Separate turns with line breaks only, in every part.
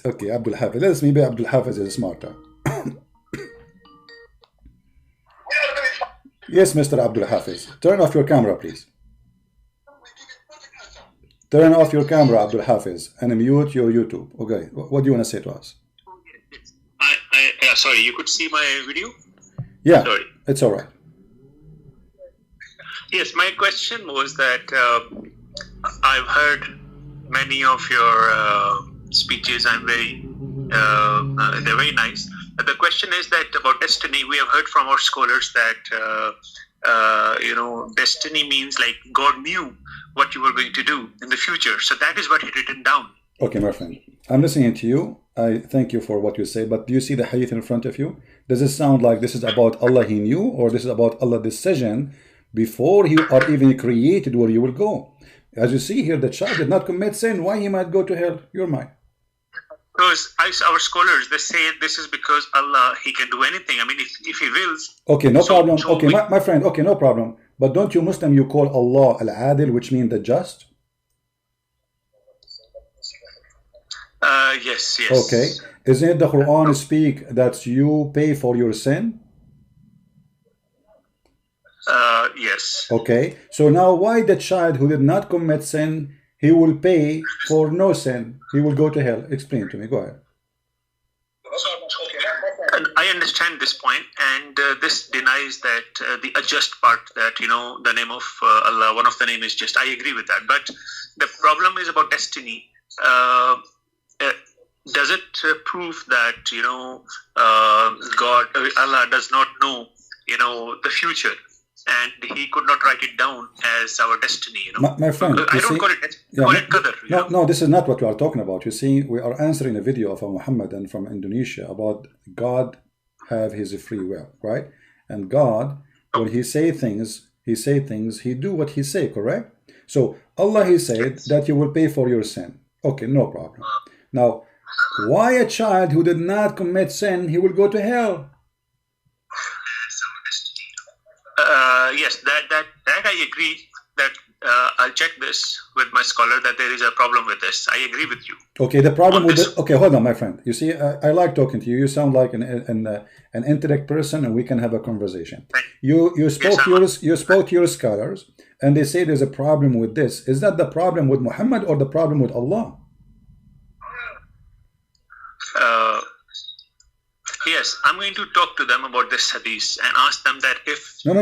Okay, Abdul Hafiz. Let's maybe Abdul Hafiz is smarter. Yes, Mr. Abdul Hafiz. Turn off your camera, please. Turn off your camera, Abdul Hafiz, and mute your YouTube. Okay, what do you want to say to us?
Yeah, sorry, you could see my video?
Yeah,
sorry.
It's all right.
Yes, my question was that I've heard many of your speeches. They're very nice. But the question is that about destiny, we have heard from our scholars that destiny means like God knew what you were going to do in the future. So that is what he written down.
Okay, my friend, I'm listening to you. I thank you for what you say, but do you see the hadith in front of you? Does it sound like this is about Allah he knew, or this is about Allah's decision before he or even created where you will go? As you see here, the child did not commit sin. Why he might go to hell? You're mine.
Because our scholars, they say this is because Allah, he can do anything. I mean, if he wills.
Okay, no problem. Okay, my friend, okay, no problem. But don't you Muslim, you call Allah al-adil, which means the just?
Yes.
Okay. Isn't it the Quran speak that you pay for your sin?
Yes.
Okay. So now why the child who did not commit sin, he will pay for no sin? He will go to hell. Explain to me. Go ahead.
I understand this point, and this denies that the adjust part, that the name of Allah, one of the name is just. I agree with that, but the problem is about destiny. Does it prove that God, Allah does not know the future, and he could not write it down as our destiny?
My friend,
I don't call it destiny. Call it qadar.
No, this is not what we are talking about. You see, we are answering a video of a Muhammadan from Indonesia about God have his free will, right? And God, when he say things, he do what he say, correct? So Allah, he said that you will pay for your sin. Okay, no problem. Now, why a child who did not commit sin, he will go to hell?
Yes, that I agree. That I'll check this with my scholar, that there is a problem with this. I agree with you.
Okay, the problem with it. Okay, hold on, my friend. You see, I like talking to you. You sound like an intellect person, and we can have a conversation. You spoke to your scholars, and they say there's a problem with this. Is that the problem with Muhammad or the problem with Allah?
Yes, I'm going to talk to them about this hadith and ask them that if...
No.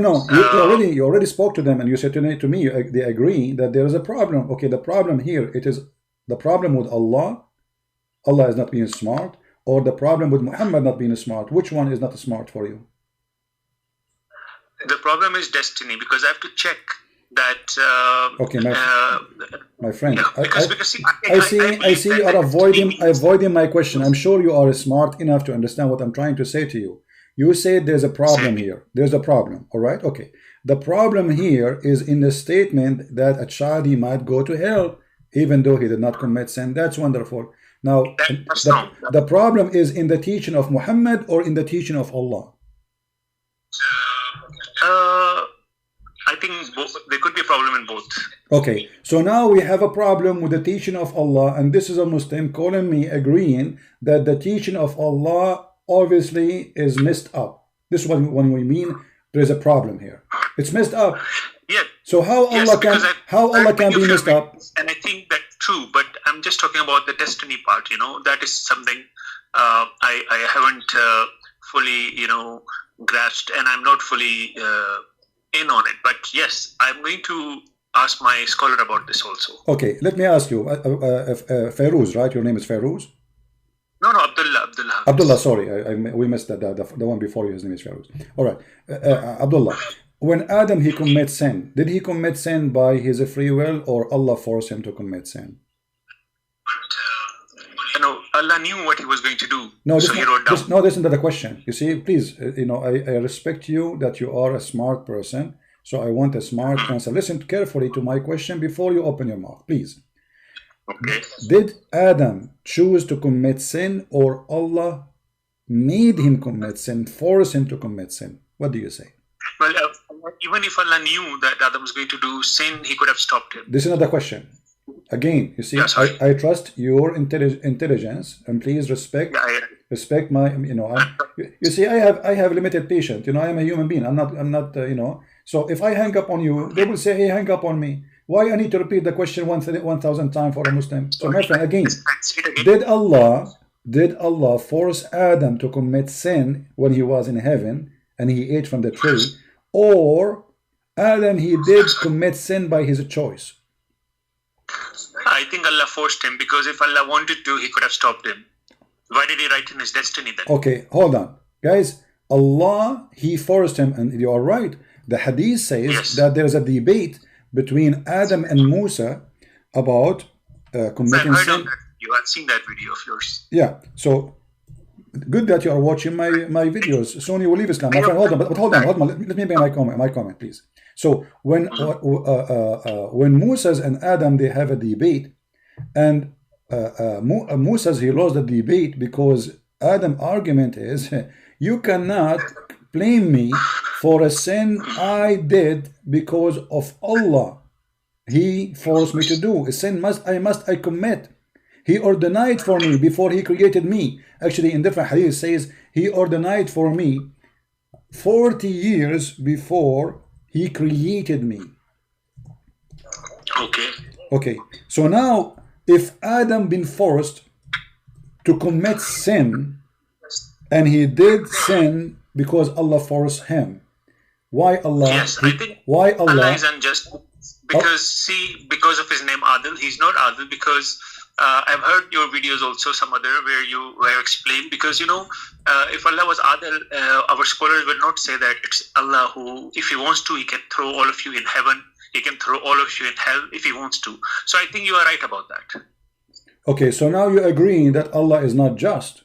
You already spoke to them, and you said to me they agree that there is a problem. Okay, the problem here, it is the problem with Allah. Allah is not being smart, or the problem with Muhammad not being smart. Which one is not smart for you?
The problem is destiny, because I have to check that...
okay, my friend,
yeah,
I see you are avoiding my question. I'm sure you are smart enough to understand what I'm trying to say to you. You said there's a problem here. There's a problem, all right? Okay. The problem here is in the statement that a child, he might go to hell even though he did not commit sin. That's wonderful. Now, the problem is in the teaching of Muhammad or in the teaching of Allah?
I think there could be a problem in both.
Okay, so now we have a problem with the teaching of Allah, and this is a Muslim calling me agreeing that the teaching of Allah obviously is messed up. This is what we mean. There is a problem here. It's messed up.
Yeah.
So how Allah can be messed up?
And I think that's true, but I'm just talking about the destiny part. That is something I haven't fully grasped, and I'm not fully in on it. But yes, I'm going to ask my scholar about this also.
Okay, let me ask you, Feroz, right? Your name is Feroz?
No, Abdullah.
Abdullah, sorry, we missed the one before you. His name is Feroz. All right, Abdullah. When Adam, he commits sin, did he commit sin by his free will, or Allah forced him to commit sin?
Allah knew what he was going to do.
No,
so he wrote down.
This isn't the question. You see, please, I respect you that you are a smart person. So I want a smart answer. Listen carefully to my question before you open your mouth, please.
Okay.
Did Adam choose to commit sin, or Allah made him commit sin, forced him to commit sin? What do you say?
Well, even if Allah knew that Adam was going to do sin, he could have stopped him.
This is not the question. Again, you see,
Yeah, sorry.
I trust your intelligence, and please respect
Yeah,
respect my, you see, I have limited patience. I am a human being. I'm not so if I hang up on you, they will say, hey, hang up on me. Why I need to repeat the question 1,000 times for a Muslim? So my friend, again, did Allah force Adam to commit sin when he was in heaven and he ate from the tree, or Adam, he did commit sin by his choice?
I think Allah forced him, because if Allah wanted to, he could have stopped him. Why did he write in his destiny then?
Okay, hold on. Guys, Allah, he forced him, and you are right. The hadith says that there is a debate between Adam and Musa about committing
I've heard
sin.
of that video. I've seen that video of yours.
Yeah, so good that you are watching my videos. Soon you will leave Islam. My friend, hold on, but hold on. Let me make my comment, please. So when Moses and Adam, they have a debate, and Moses, he lost the debate because Adam's argument is, you cannot blame me for a sin I did because of Allah. He forced me to do a sin. I commit. He ordained for me before he created me. Actually, in different hadith says he ordained for me 40 years before he created me. Okay. So now, if Adam been forced to commit sin, and he did sin because Allah forced him, why Allah?
Yes, I think
why
Allah is unjust, because because of his name Adil, he's not Adil, because I've heard your videos also, some other, where you explained, because if Allah was Adil, our scholars will not say that it's Allah who, if he wants to, he can throw all of you in heaven, he can throw all of you in hell if he wants to. So I think you are right about that. Okay, so now you agree that Allah is not just.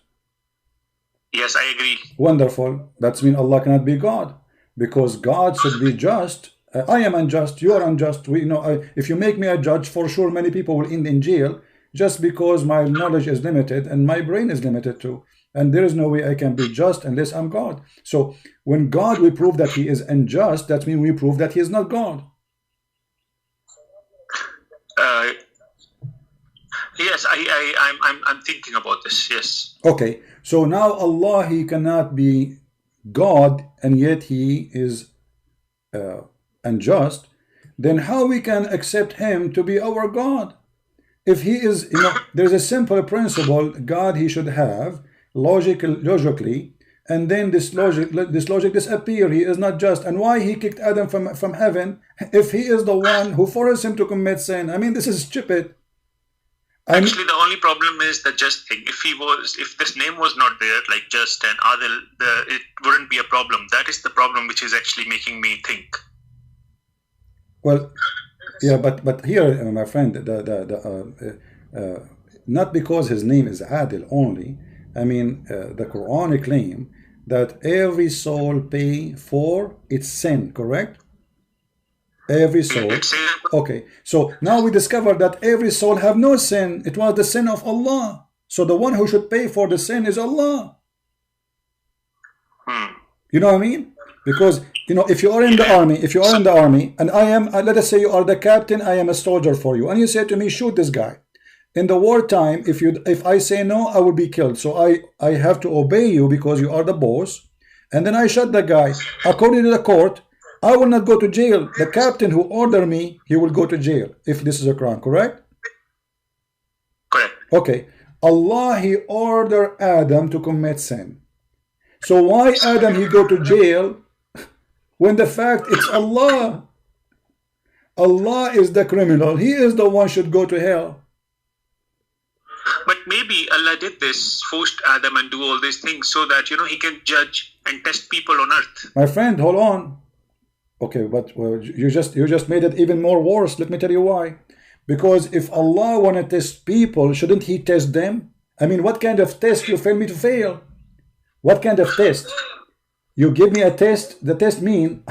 Yes, I agree. Wonderful. That means Allah cannot be God, because God should be just. I am unjust, you are unjust. If you make me a judge, for sure many people will end in jail, just because my knowledge is limited and my brain is limited too. And there is no way I can be just unless I'm God. So when God, we prove that he is unjust, that means we prove that he is not God. Yes, I'm thinking about this. Yes. Okay. So now Allah, he cannot be God, and yet he is unjust. Then how we can accept him to be our God? If he is, there's a simple principle God he should have logically, and then this logic disappear. He is not just. And why he kicked Adam from heaven if he is the one who forced him to commit sin? I mean, this is stupid. Actually, the only problem is the just thing. If this name was not there, like just and Adil, it wouldn't be a problem. That is the problem which is actually making me think. Well, yeah, but here, my friend, not because his name is Adil only. I mean, the Quran claim that every soul pay for its sin, correct? Every soul. Okay, so now we discover that every soul have no sin. It was the sin of Allah. So the one who should pay for the sin is Allah. You know what I mean? Because if you are in the army, and I am, let us say you are the captain, I am a soldier for you, and you say to me, shoot this guy. In the wartime, if I say no, I will be killed. So I have to obey you because you are the boss, and then I shot the guy. According to the court, I will not go to jail. The captain who ordered me, he will go to jail if this is a crime, correct? Correct. Okay. Allah, he ordered Adam to commit sin. So why Adam, he go to jail when the fact it's Allah? Allah is the criminal. He is the one should go to hell. But maybe Allah did this, forced Adam and do all these things so that, he can judge and test people on earth. My friend, hold on. Okay, but you just made it even more worse. Let me tell you why. Because if Allah want to test people, shouldn't he test them? I mean, what kind of test you fail me to fail? What kind of test? You give me a test, the test mean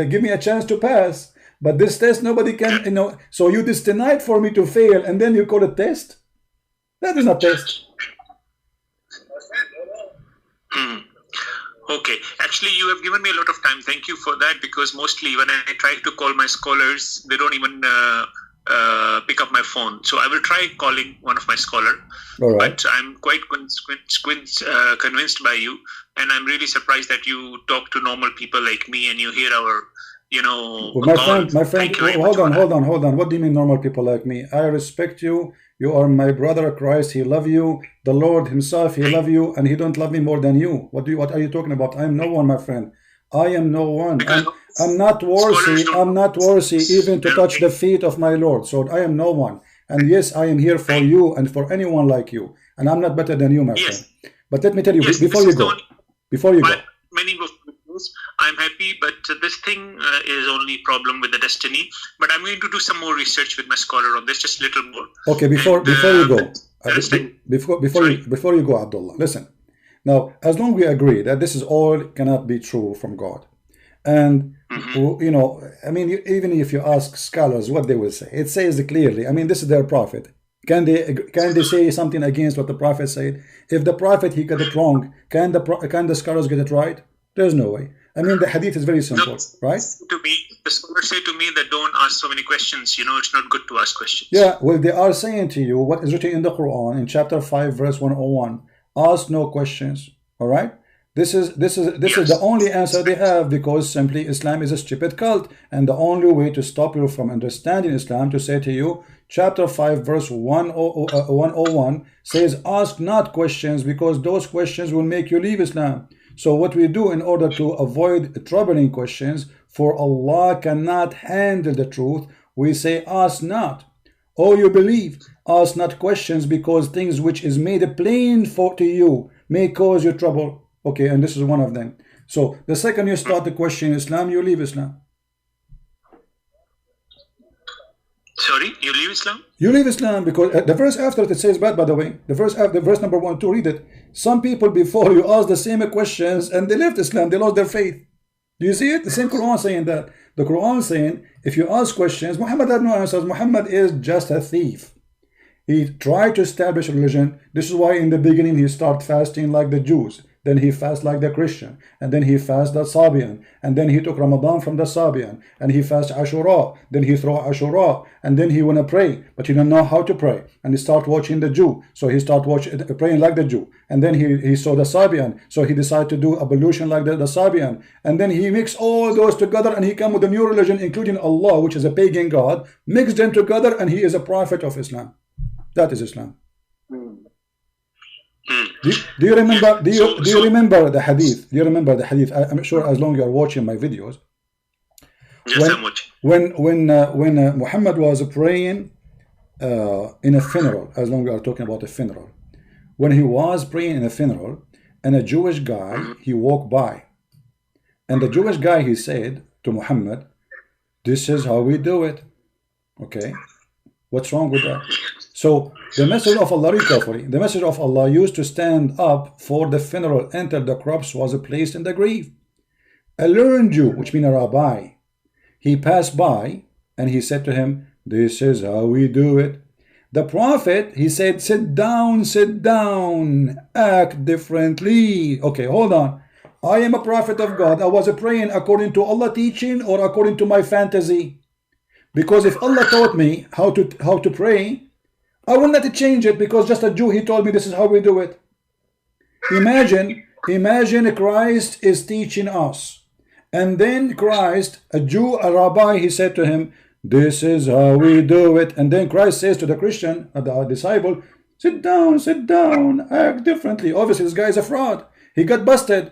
give me a chance to pass. But this test, nobody can, so you just denied for me to fail, and then you call it test? That is not test. Okay, actually you have given me a lot of time. Thank you for that, because mostly when I try to call my scholars, they don't even pick up my phone. So I will try calling one of my scholar.
All right.
But I'm quite convinced by you, and I'm really surprised that you talk to normal people like me and you hear our,
Well, my friend, hold on. What do you mean normal people like me? I respect you. You are my brother Christ. He love you. The Lord Himself, He love you, and He don't love me more than you. What are you talking about? I am no one, my friend. I am no one. I'm not worthy. I'm not worthy even to touch the feet of my Lord. So I am no one. And yes, I am here for you and for anyone like you. And I'm not better than you, my friend. But let me tell you, before you go,
many of I'm happy, but this thing is only problem with the destiny. But I'm going to do some more research with my scholar on this, just a little more.
Okay, before you go, before you go, Abdullah, listen. Now, as long as we agree that this is all cannot be true from God, and I mean, even if you ask scholars what they will say, it says clearly. I mean, this is their prophet. Can they say something against what the prophet said? If the prophet he got it wrong, can the scholars get it right? There's no way. I mean, the hadith is very simple, right?
To me, the scholars say to me that don't ask so many questions. It's not good to ask questions.
Yeah, well, they are saying to you what is written in the Quran in chapter 5, verse 101. Ask no questions. All right. This is the only answer they have, because simply Islam is a stupid cult, and the only way to stop you from understanding Islam to say to you, chapter 5 verse 101 says, ask not questions, because those questions will make you leave Islam. So what we do in order to avoid troubling questions, for Allah cannot handle the truth, we say ask not. Oh, you believe, ask not questions, because things which is made plain to you may cause you trouble. Okay, and this is one of them. So the second you start to question Islam, you leave Islam.
Sorry, you leave Islam?
You leave Islam, because the verse after it says, by the way, the verse number 1, 2, read it. Some people before you asked the same questions and they left Islam, they lost their faith. Do you see it? The same Quran saying that. The Quran saying, if you ask questions, Muhammad had no answers. Muhammad is just a thief. He tried to establish religion. This is why in the beginning he started fasting like the Jews. Then he fast like the Christian, and then he fast the Sabian, and then he took Ramadan from the Sabian, and he fast Ashura, then he throw Ashura, and then he want to pray, but he don't know how to pray, and he start watching the Jew, so he start praying like the Jew, and then he saw the Sabian, so he decided to do ablution like the Sabian, and then he mix all those together, and he come with a new religion, including Allah, which is a pagan god, mix them together, and he is a prophet of Islam. That is Islam. Do you remember? Do you remember the hadith? Do you remember the hadith? I'm sure as long as you are watching my videos.
Yes, I'm watching.
When Muhammad was praying in a funeral, as long as we are talking about a funeral, when he was praying in a funeral, and a Jewish guy he walked by, and the Jewish guy he said to Muhammad, "This is how we do it." Okay, what's wrong with that? So the message of Allah, the message of Allah used to stand up for the funeral until the corpse was placed in the grave. A learned Jew, which means a rabbi, he passed by and he said to him, "This is how we do it." The prophet, he said, sit down, act differently." Okay, hold on. I am a prophet of God. I was praying according to Allah teaching or according to my fantasy? Because if Allah taught me how to pray, I will not change it, because just a Jew, he told me this is how we do it. Imagine Christ is teaching us, and then Christ, a Jew, a rabbi, he said to him, "This is how we do it." And then Christ says to the Christian, the disciple, sit down, act differently. Obviously this guy is a fraud. He got busted.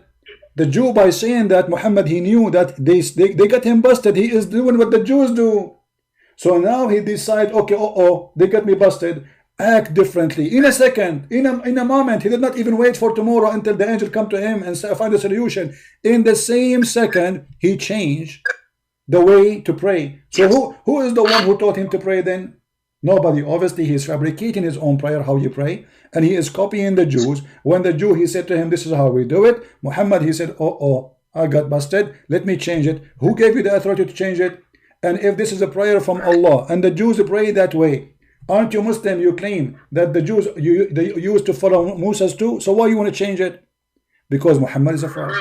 The Jew, by saying that, Muhammad, he knew that they got him busted. He is doing what the Jews do. So now he decides, okay, they got me busted, act differently. In a second, in a moment, he did not even wait for tomorrow until the angel come to him and find a solution. In the same second, he changed the way to pray. So who is the one who taught him to pray then? Nobody. Obviously, he is fabricating his own prayer, how you pray, and he is copying the Jews. When the Jew, he said to him, "This is how we do it." Muhammad, he said, I got busted, let me change it. Who gave you the authority to change it? And if this is a prayer from Allah, and the Jews pray that way, aren't you Muslim? You claim that the Jews they used to follow Moses too. So why you want to change it? Because Muhammad is a fraud.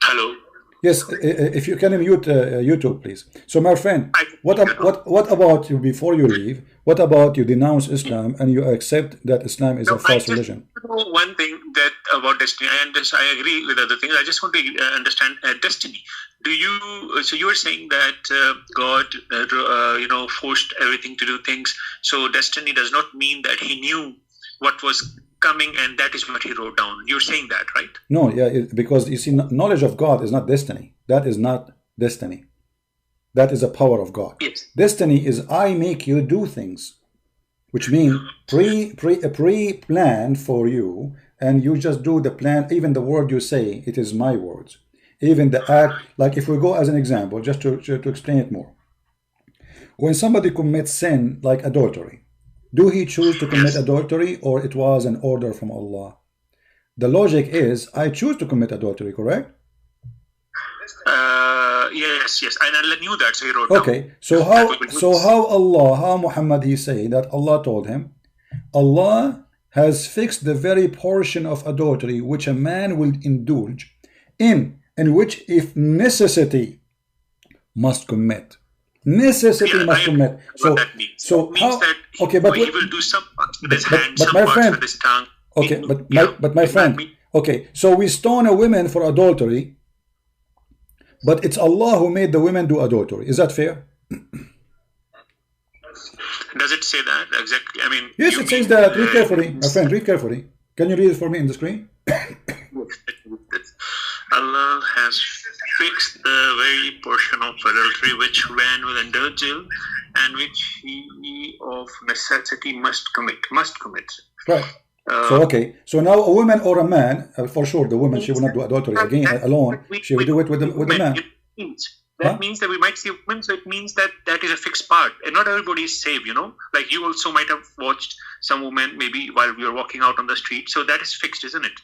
Hello.
Yes, if you can mute YouTube, please. So, my friend,
I
what about you before you leave? What about you denounce Islam and you accept that Islam is
No,
a
I
false
just
religion?
know one thing that about destiny. I agree with other things. I just want to understand destiny. Do you? So you were saying that God, forced everything to do things. So destiny does not mean that He knew what was coming, and that is what He wrote down. You're saying that, right?
No, yeah, because you see, knowledge of God is not destiny. That is not destiny. That is a power of God.
Yes.
Destiny is I make you do things, which means pre-plan for you, and you just do the plan. Even the word you say, it is my words. Even the act, like if we go as an example, just to explain it more. When somebody commits sin like adultery, do he choose to commit
Yes.
adultery or it was an order from Allah? The logic is I choose to commit adultery, correct?
Yes, yes. And I knew that, so He wrote down.
Okay,
So
how Muhammad he say that Allah told him, Allah has fixed the very portion of adultery which a man will indulge in which if necessity must commit. Necessity must commit. So,
what that means.
so
It means
how?
that
Okay, but
He will do some parts with His
but
hand,
but
some
my
parts
friend,
with His tongue.
okay, but my friend, okay, so we stone a woman for adultery, but it's Allah who made the women do adultery. Is that fair?
Does it say that exactly? I mean,
Yes,
you
it says
mean,
that. Read carefully, my friend. Read carefully. Can you read it for me in the screen?
Allah has fixed the very portion of adultery which man will indulge in, and which he of necessity must commit.
Right. So okay. So now a woman or a man, for sure, the woman she will not do adultery again alone. She will do it with the man.
That means that we might see women, so it means that that is a fixed part. And not everybody is saved, Like you also might have watched some women maybe while we were walking out on the street. So that is fixed, isn't it?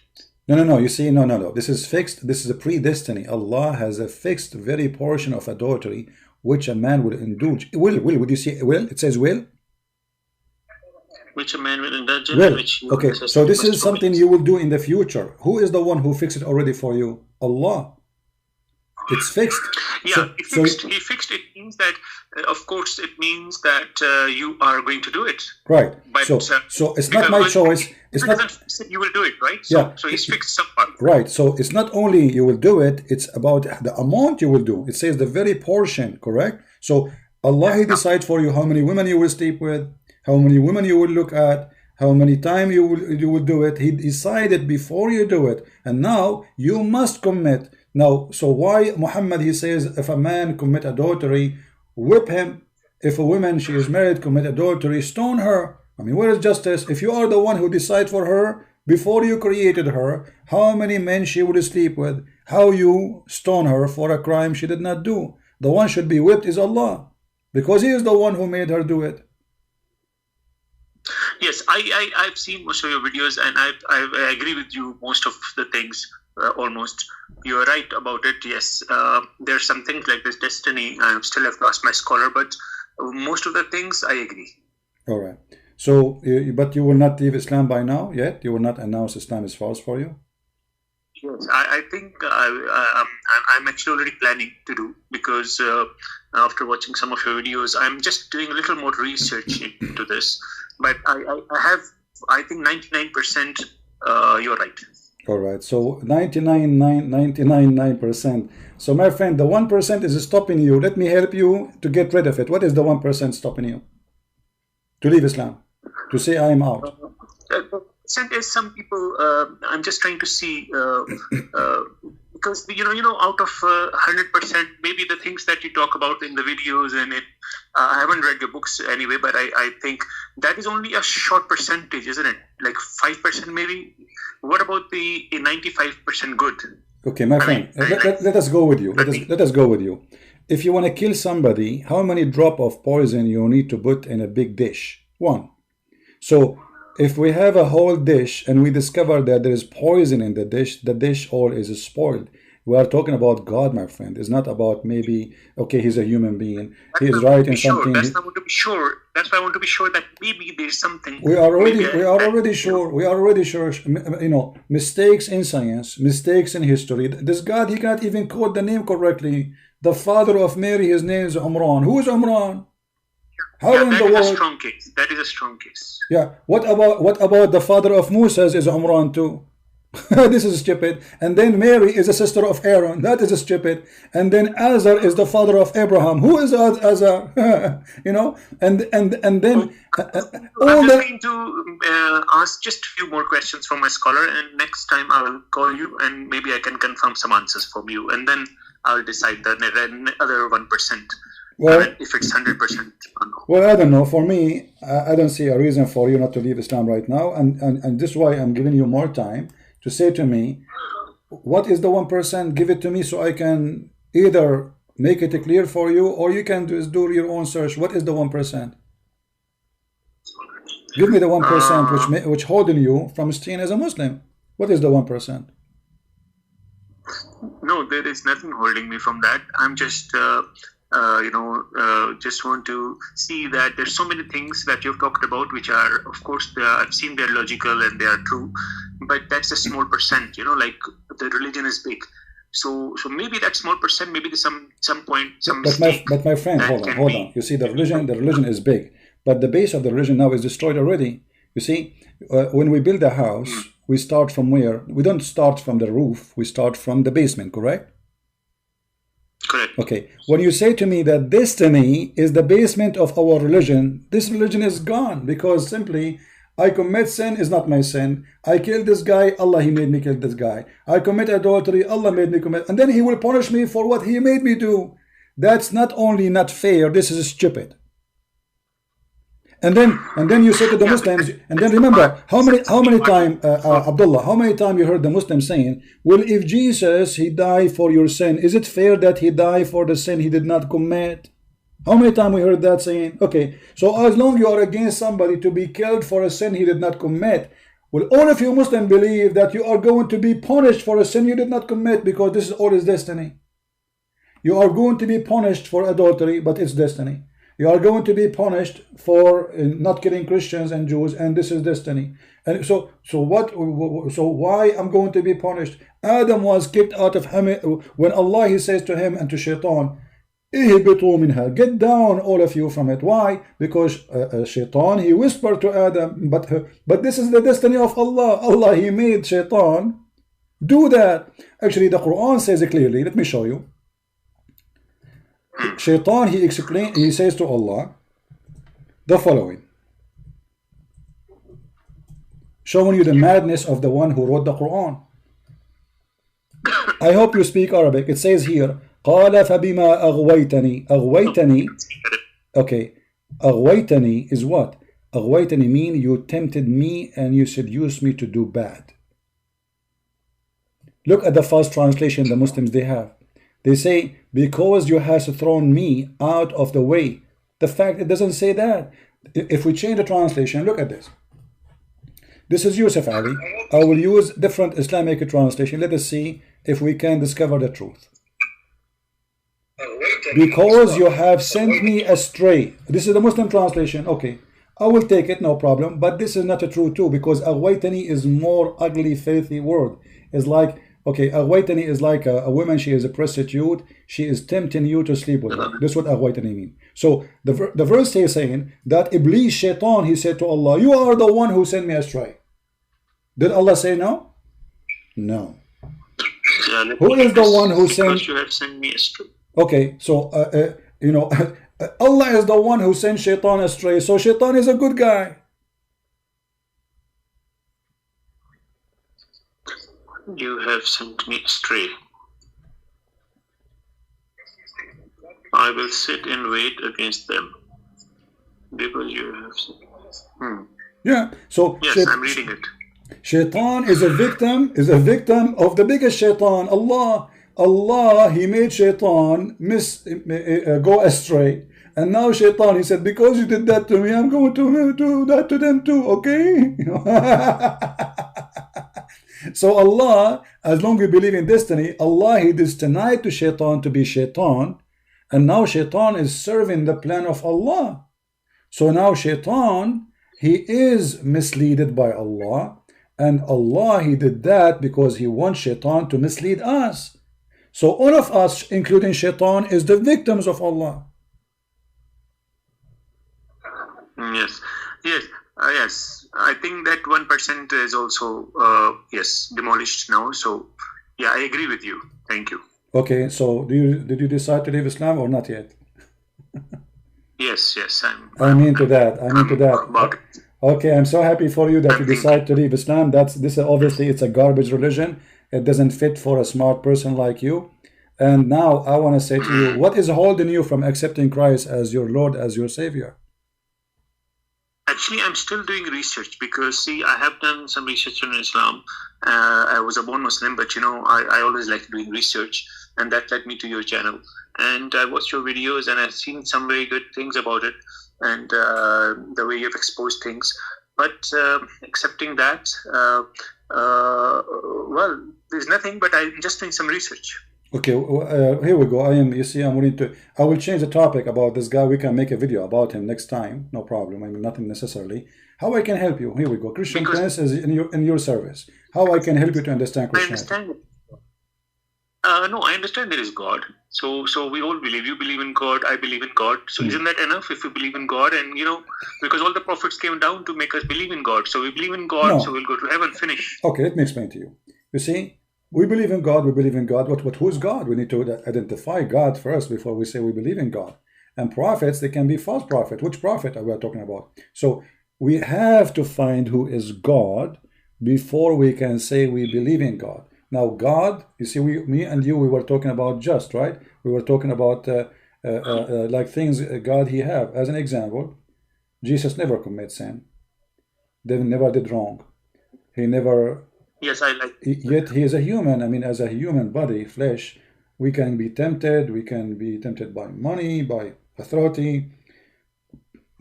No. You see, no. This is fixed. This is a predestiny. Allah has a fixed very portion of adultery which a man will indulge. Will. Would you see will? It says will.
Which a man will indulge in.
Will.
Which
Okay. So this is something you will do in the future. Who is the one who fixed it already for you? Allah. It's fixed.
Yeah, he fixed it. Means that, of course, it means that you are going to do it.
Right.
But,
so it's not my choice. It's not.
You will do it, right? So he's fixed some part.
Right. So it's not only you will do it. It's about the amount you will do. It says the very portion. Correct. So Allah He decides for you how many women you will sleep with, how many women you will look at, how many times you will do it. He decided before you do it, and now you must commit. Now, so why Muhammad he says if a man commit adultery, whip him. If a woman she is married commit adultery, stone her. I mean, where is justice? If you are the one who decide for her before you created her, how many men she would sleep with, how you stone her for a crime she did not do. The one should be whipped is Allah, because He is the one who made her do it.
Yes, I've seen most of your videos, and I agree with you most of the things. Almost, you're right about it. Yes, there's some things like this destiny. I still have to ask my scholar, but most of the things I agree.
All right. So, but you will not leave Islam by now yet. You will not announce Islam is false for you.
Yes, I think I'm actually already planning to do, because after watching some of your videos, I'm just doing a little more research into this. But I think 99% you're right.
All right, so 99.9%. So my friend, the 1% is stopping you. Let me help you to get rid of it. What is the 1% stopping you to leave Islam? To say I am out?
As some people, I'm just trying to see, because out of 100%, maybe the things that you talk about in the videos and it, I haven't read your books anyway, but I think that is only a short percentage, isn't it? Like 5% maybe. What about the 95% good?
Okay, my friend, let us go with you. Let us go with you. If you want to kill somebody, how many drop of poison you need to put in a big dish? 1. So if we have a whole dish and we discover that there is poison in the dish all is spoiled. We are talking about God, my friend. It's not about maybe, okay, he's a human being. He
That's
is
why I want
right
to
in
be sure.
something.
That's why I want to be sure. That's why I want to be sure that maybe there's something.
We are
Maybe
already sure. We are already sure. You know, mistakes in science, mistakes in history. This God, he can't even quote the name correctly. The father of Mary, his name is Umran. Who is Umran? How
yeah,
in
that
the
is a
world?
strong case. That is a strong case.
Yeah. What about the father of Moses is Umran too? This is stupid. And then Mary is a sister of Aaron. That is stupid. And then Azar is the father of Abraham. Who is Azar? You know. And then
I'm
all
just
the
going to ask just a few more questions from my scholar, and next time I'll call you, and maybe I can confirm some answers from you, and then I'll decide the other 1%.
well.
If it's 100% or no.
Well, I don't know. For me, I don't see a reason for you not to leave Islam right now, and this is why I'm giving you more time to say to me, what is the 1%? Give it to me so I can either make it clear for you, or you can just do your own search. What is the 1%? Give me the 1% which holding you from staying as a Muslim. What is the 1%?
No, there is nothing holding me from that. I'm just just want to see that there's so many things that you've talked about, which are, of course, I've seen they're logical and they are true, but that's a small percent. Like the religion is big, so maybe that small percent, maybe there's some point, some mistake.
But my friend, hold on. You see, the religion is big, but the base of the religion now is destroyed already. You see, when we build a house, we start from where? We don't start from the roof. We start from the basement, correct?
Correct.
Okay. When you say to me that destiny is the basement of our religion, this religion is gone, because simply I commit sin is not my sin. I killed this guy, Allah, he made me kill this guy. I commit adultery, Allah made me commit, and then he will punish me for what he made me do. That's not only not fair, this is stupid. And then you say to the Muslims, and then remember how many time Abdullah, how many time you heard the Muslims saying, well, if Jesus he died for your sin, is it fair that he died for the sin he did not commit? How many time we heard that saying? Okay, so as long you are against somebody to be killed for a sin he did not commit, well, all of you Muslims believe that you are going to be punished for a sin you did not commit, because this is all his destiny. You are going to be punished for adultery, but it's destiny. You are going to be punished for not killing Christians and Jews, and this is destiny. And so why I'm going to be punished? Adam was kicked out of him when Allah he says to him and to Shaitan, "Ihbitu minha, get down all of you from it." Why? Because Shaitan he whispered to Adam, but this is the destiny of Allah. Allah he made Shaitan do that. Actually, the Quran says it clearly. Let me show you. Shaitan he says to Allah the following, showing you the madness of the one who wrote the Quran. I hope you speak Arabic. It says here, قال فبما أغويتني. Okay, أغويتني is what? أغويتني mean you tempted me and you seduced me to do bad. Look at the first translation the Muslims they have. They say, because you have thrown me out of the way. The fact it doesn't say that. If we change the translation, look at this. This is Yusuf Ali. I will use different Islamic translation. Let us see if we can discover the truth. Because you have sent me astray. This is the Muslim translation. Okay, I will take it, no problem. But this is not a true too, because aghwaytani is more ugly, filthy word. It's like, okay, aghwaytani is like a woman, she is a prostitute, she is tempting you to sleep with her. This is what aghwaytani mean. So the verse is saying that Iblis, Shaitan, he said to Allah, you are the one who sent me astray. Did Allah say no? No.
Yeah,
who is the one who sent?
Because you have sent me astray.
Okay, so Allah is the one who sent Shaitan astray. So Shaitan is a good guy.
You have sent me astray. I will sit and wait against them, because you have sent.
Yeah. So
yes, I'm reading it.
Shaitan is a victim of the biggest Shaitan. Allah, he made Shaitan go astray. And now Shaitan, he said, because you did that to me, I'm going to do that to them too, okay? So Allah, as long as we believe in destiny, Allah, He destined to shaitan to be shaitan, and now shaitan is serving the plan of Allah. So now shaitan, he is misleaded by Allah, and Allah, He did that because He wants shaitan to mislead us. So all of us, including shaitan, is the victims of Allah.
Yes, yes, yes. I think that 1% is also yes, demolished now. So yeah, I agree with you. Thank you.
Okay, so did you decide to leave Islam or not yet?
Yes, yes.
I'm into that. I'm into that.
About it.
Okay, I'm so happy for you that
I'm
you
thinking.
decide to leave Islam. This is obviously it's a garbage religion. It doesn't fit for a smart person like you. And now I want to say to you, what is holding you from accepting Christ as your Lord, as your Savior?
Actually, I'm still doing research because, see, I have done some research on Islam. I was a born Muslim, but I always like doing research, and that led me to your channel. And I watched your videos, and I've seen some very good things about it, and the way you've exposed things. But accepting that, well, there's nothing. But I'm just doing some research.
Okay, here we go. You see, I'm willing to. I will change the topic about this guy. We can make a video about him next time. No problem. I mean, nothing necessarily. How I can help you? Here we go. Christian Prince is in your service. How I can help you to understand Christianity?
I understand. No, I understand there is God. So we all believe. You believe in God. I believe in God. So isn't that enough? If we believe in God, and because all the prophets came down to make us believe in God. So we believe in God. No. So we'll go to heaven. Finish.
Okay, let me explain to you. You see. We believe in God, we believe in God. But who's God? We need to identify God first before we say we believe in God. And prophets, they can be false prophets. Which prophet are we talking about? So we have to find who is God before we can say we believe in God. Now God, you see, me and you, we were talking about just, right? We were talking about like things God He have. As an example, Jesus never committed sin. They never did wrong. He never...
Yes, I like.
Yet he is a human. I mean, as a human body, flesh, we can be tempted. We can be tempted by money, by authority,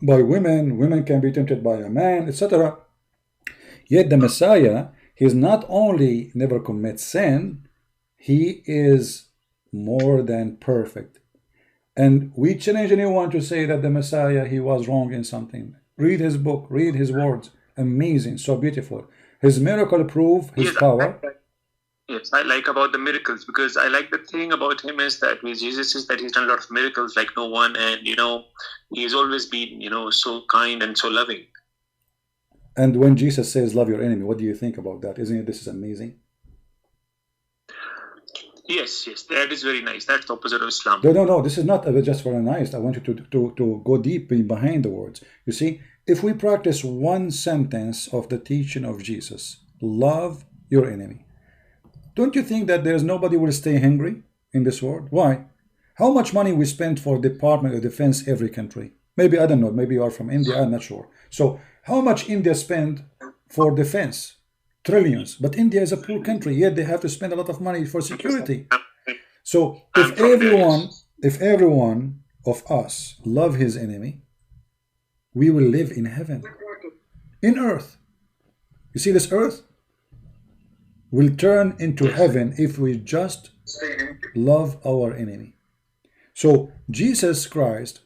by women. Women can be tempted by a man, etc. Yet the Messiah, he is not only never commits sin, he is more than perfect. And we challenge anyone to say that the Messiah, he was wrong in something. Read his book, read his words. Amazing, so beautiful. His miracle prove his power.
Yes, I like about the miracles, because I like the thing about him is that with Jesus is that he's done a lot of miracles like no one, and he's always been so kind and so loving.
And when Jesus says love your enemy, what do you think about that? Isn't it this is amazing?
Yes, that is very nice. That's the opposite of Islam.
No, this is not just very nice. I want you to go deep behind the words. You see, if we practice one sentence of the teaching of Jesus, love your enemy, don't you think that there's nobody will stay hungry in this world? Why? How much money we spend for Department of Defense every country? Maybe, I don't know, maybe you are from India, I'm not sure. So how much India spend for defense? Trillions. But India is a poor country, yet they have to spend a lot of money for security. So if everyone of us love his enemy, we will live in heaven, in earth. You see, this earth will turn into heaven if we just love our enemy. So Jesus Christ,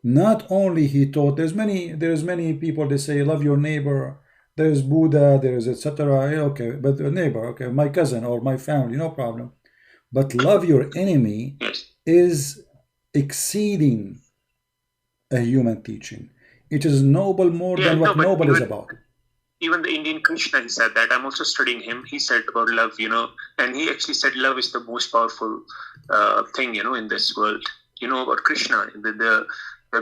not only he taught, there's many people, they say love your neighbor, there's Buddha, there's etc. Okay, but the neighbor, okay, my cousin or my family, no problem. But love your enemy is exceeding a human teaching. It is noble more than what noble is about.
Even the Indian Krishna, he said that. I'm also studying him. He said about love, and he actually said love is the most powerful thing, in this world. About Krishna, the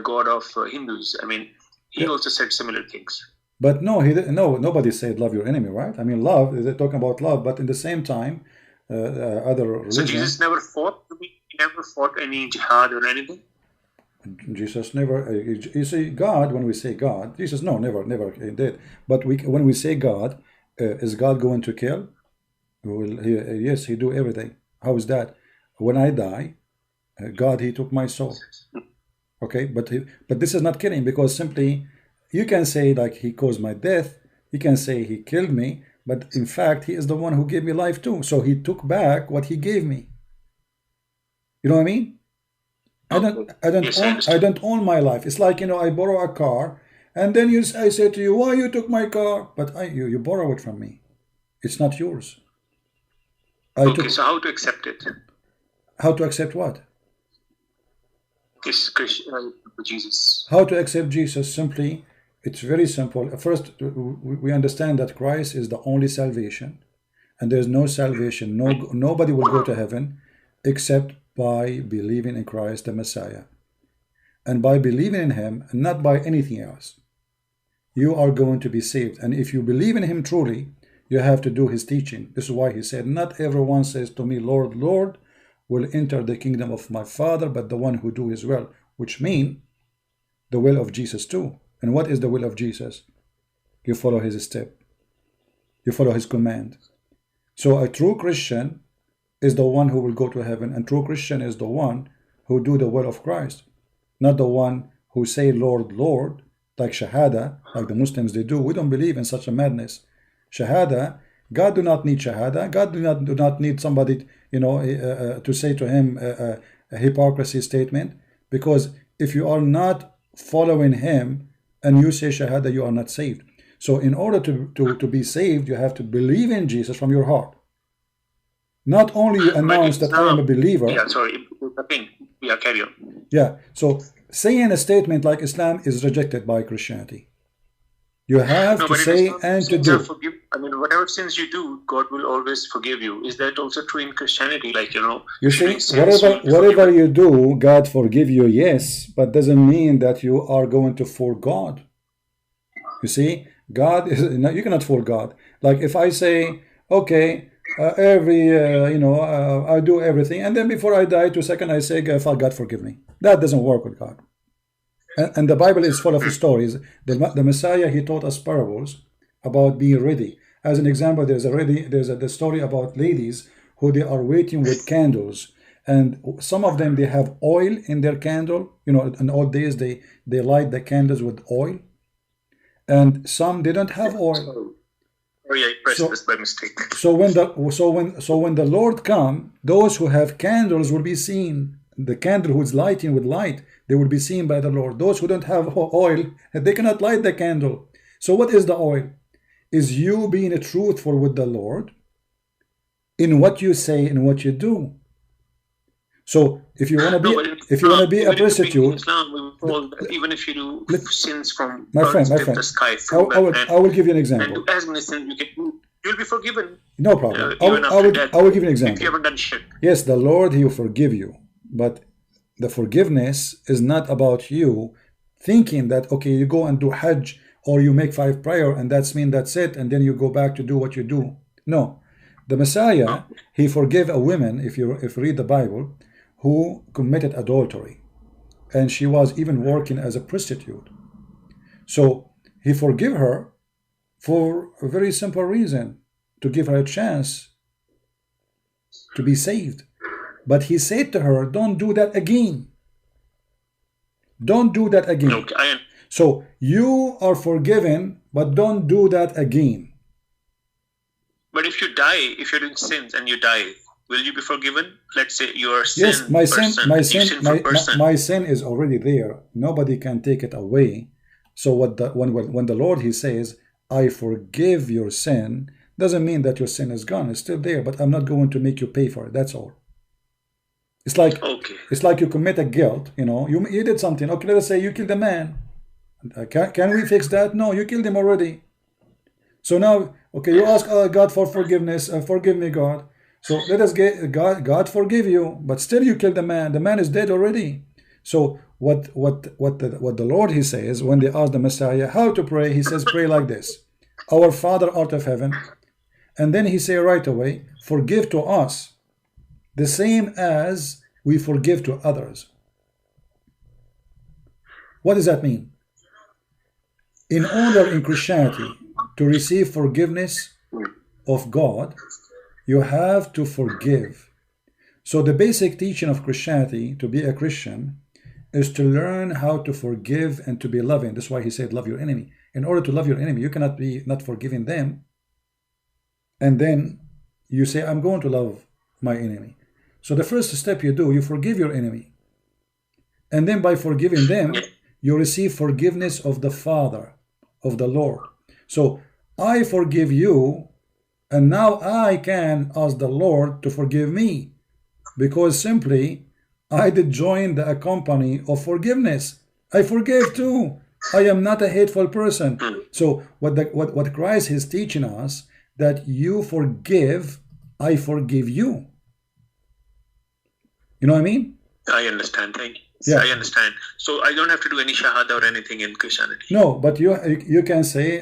god of Hindus. I mean, he also said similar things.
But nobody said love your enemy, right? I mean, love, they're talking about love, but in the same time, other religions.
So Jesus never fought? He never fought any jihad or anything?
Jesus never, you see, God, when we say God, Jesus, no, never did. But when we say God, is God going to kill? Yes, he do everything. How is that? When I die, God, he took my soul. Okay, but this is not killing, because simply, you can say like he caused my death, you can say he killed me, but in fact he is the one who gave me life too. So he took back what he gave me. You know what I mean? I don't own my life. It's like, you know, I borrow a car, and then I say to you, why you took my car? But you borrow it from me. It's not yours.
So how to accept it?
How to accept what?
Jesus.
How to accept Jesus? Simply, it's very simple. First, we understand that Christ is the only salvation, and there's no salvation. Nobody will go to heaven except by believing in Christ the Messiah, and by believing in him, and not by anything else. You are going to be saved, and if you believe in him truly, you have to do his teaching. This is why he said, not everyone says to me, Lord, Lord, will enter the kingdom of my Father, but the one who do his will, which mean the will of Jesus too. And what is the will of Jesus? You follow his step. You follow his command. So a true Christian is the one who will go to heaven, and true Christian is the one who do the will of Christ, not the one who say Lord, Lord, like Shahada, like the Muslims they do. We don't believe in such a madness. Shahada, God do not need Shahada. God do not need somebody, you know, to say to him a hypocrisy statement, because if you are not following him and you say Shahada, you are not saved. So in order to be saved, you have to believe in Jesus from your heart. Not only you announce that I am a believer.
Yeah, sorry. Yeah, carry on.
Yeah, so saying a statement like Islam is rejected by Christianity. You have to say and to do.
I mean, whatever sins you do, God will always forgive you. Is that also true in Christianity? Like, you know,
you see, whatever you do, God forgive you, yes, but doesn't mean that you are going to fool God. You see, God is, you cannot fool God. Like if I say, okay, I do everything, and then before I die 2 seconds I say, God forgive me. That doesn't work with God. And the Bible is full of stories. The Messiah, he taught us parables about being ready. As an example, there's the story about ladies who they are waiting with candles, and some of them they have oil in their candle. You know, in old days they light the candles with oil, and some didn't have oil.
Oh yeah, I pressed this by mistake.
So when the Lord come, those who have candles will be seen. The candle who's lighting with light, they will be seen by the Lord. Those who don't have oil, they cannot light the candle. So what is the oil? Is you being truthful with the Lord in what you say and what you do. So if you want to be a prostitute,
Islam, even if you do sins from
my friend,
the sky,
I will give you an example.
And do as many sins you can do, you'll be forgiven.
No problem. I will give you an example.
If you haven't done shit.
Yes, the Lord, he will forgive you, but the forgiveness is not about you thinking that, okay, you go and do Hajj or you make 5 prayer and that's it, and then you go back to do what you do. No. The Messiah, he forgave a woman, if you read the Bible, who committed adultery, and she was even working as a prostitute. So he forgave her for a very simple reason, to give her a chance to be saved. But he said to her, don't do that again. Don't do that again.
Okay,
so you are forgiven, but don't do that again.
But if you die, if you're doing sins and you die, will you be forgiven? Let's say you are sin.
Yes, my sin is already there. Nobody can take it away. So when the Lord, he says, I forgive your sin, doesn't mean that your sin is gone. It's still there, but I'm not going to make you pay for it. That's all. It's like you commit a guilt. You know, you did something. Okay, let us say you killed a man. Can we fix that? No, you killed him already. So now, okay, you ask God for forgiveness. Forgive me, God. So let us get God forgive you, but still you killed the man. The man is dead already. So what the Lord, he says, when they ask the Messiah how to pray, he says, pray like this: Our Father art of heaven. And then he say right away, forgive to us the same as we forgive to others. What does that mean? In order in Christianity to receive forgiveness of God, you have to forgive. So the basic teaching of Christianity, to be a Christian, is to learn how to forgive and to be loving. That's why he said, love your enemy. In order to love your enemy, you cannot be not forgiving them. and then you say, I'm going to love my enemy. So the first step you do, you forgive your enemy. And then by forgiving them, you receive forgiveness of the Father, of the Lord. So I forgive you, and now I can ask the Lord to forgive me, because simply I did join the company of forgiveness. I forgave too. I am not a hateful person. So what Christ is teaching us, that you forgive, I forgive you. You know what I mean?
I understand. Thank you.
Yeah.
I understand. So I don't have to do any shahada or anything in Christianity.
No, but you can say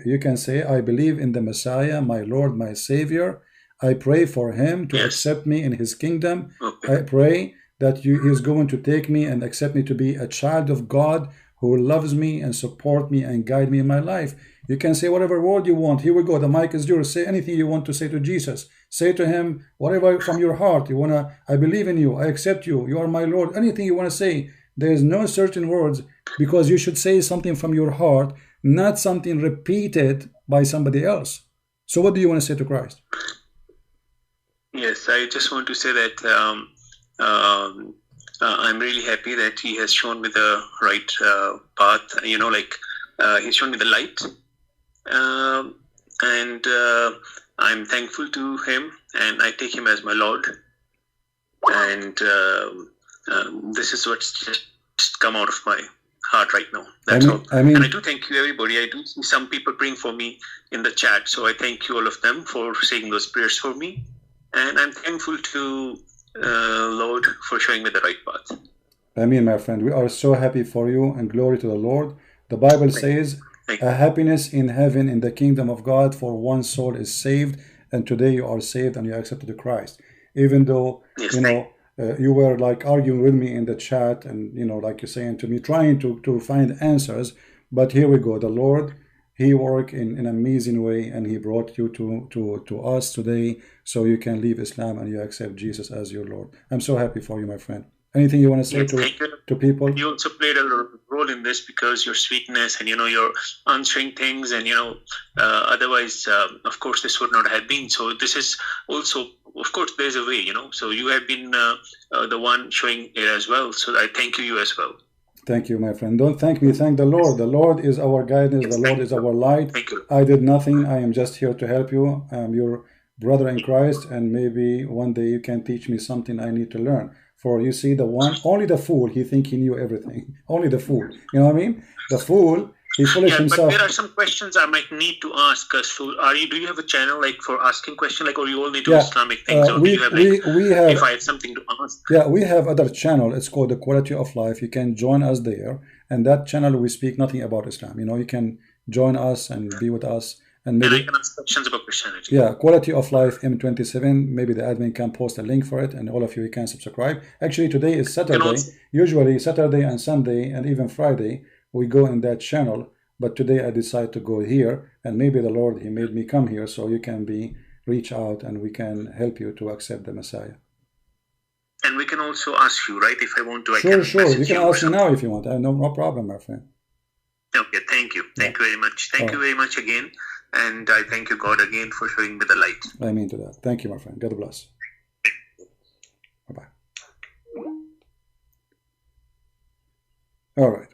you can say, I believe in the Messiah, my Lord, my Savior. I pray for him to accept me in his kingdom. I pray that he is going to take me and accept me to be a child of God who loves me and support me and guide me in my life. You can say whatever word you want. Here we go. The mic is yours. Say anything you want to say to Jesus. Say to him whatever from your heart. You wanna, I believe in you. I accept you. You are my Lord. Anything you want to say. There is no certain words, because you should say something from your heart, not something repeated by somebody else. So what do you want to say to Christ?
Yes, I just want to say that I'm really happy that he has shown me the right path. He's shown me the light. And I'm thankful to him, and I take him as my Lord. And this is what's just come out of my heart right now. That's all. And I do thank you, everybody. I do see some people praying for me in the chat, so I thank you all of them for saying those prayers for me. And I'm thankful to Lord for showing me the right path.
My friend, we are so happy for you, and glory to the Lord. The Bible says, a happiness in heaven in the kingdom of God, for one soul is saved, and today you are saved and you accepted Christ. Even though, you were like arguing with me in the chat, and, like you're saying to me, trying to find answers, but here we go. The Lord, he worked in an amazing way, and he brought you to us today, so you can leave Islam and you accept Jesus as your Lord. I'm so happy for you, my friend. Anything you want to say to people?
You also played a role in this, because your sweetness and you're answering things, and otherwise of course this would not have been. So this is also, of course, there's a way, so you have been the one showing it as well. So I thank you as well.
Thank you, my friend. Don't thank me, thank the Lord. The Lord is our guidance. The Lord is our light.
Thank you.
I did nothing. I am just here to help you. I am your brother in Christ, and maybe one day you can teach me something I need to learn. For you see, only the fool, he think he knew everything. Only the fool. You know what I mean? The fool, he's foolish himself.
But there are some questions I might need to ask us. So do you have a channel like for asking questions, like, or you only do Islamic things? Or do you have, we have, if I have something to ask?
Yeah, we have other channel. It's called The Quality of Life. You can join us there. And that channel, we speak nothing about Islam. You can join us and be with us. And maybe
I can ask questions about Christianity.
Yeah, Quality of Life M27. Maybe the admin can post a link for it, and all of you can subscribe. Actually, today is Saturday. Usually Saturday and Sunday and even Friday we go in that channel. But today I decided to go here, and maybe the Lord, he made me come here, so you can reach out and we can help you to accept the Messiah.
And we can also ask you, right? If I want to,
Sure. You can ask me now if you want. No problem, my friend.
Okay, thank you. Thank you very much. Thank you very much again. And I thank you, God, again for showing me the light.
I mean to that. Thank you, my friend. God bless. Bye-bye. All right.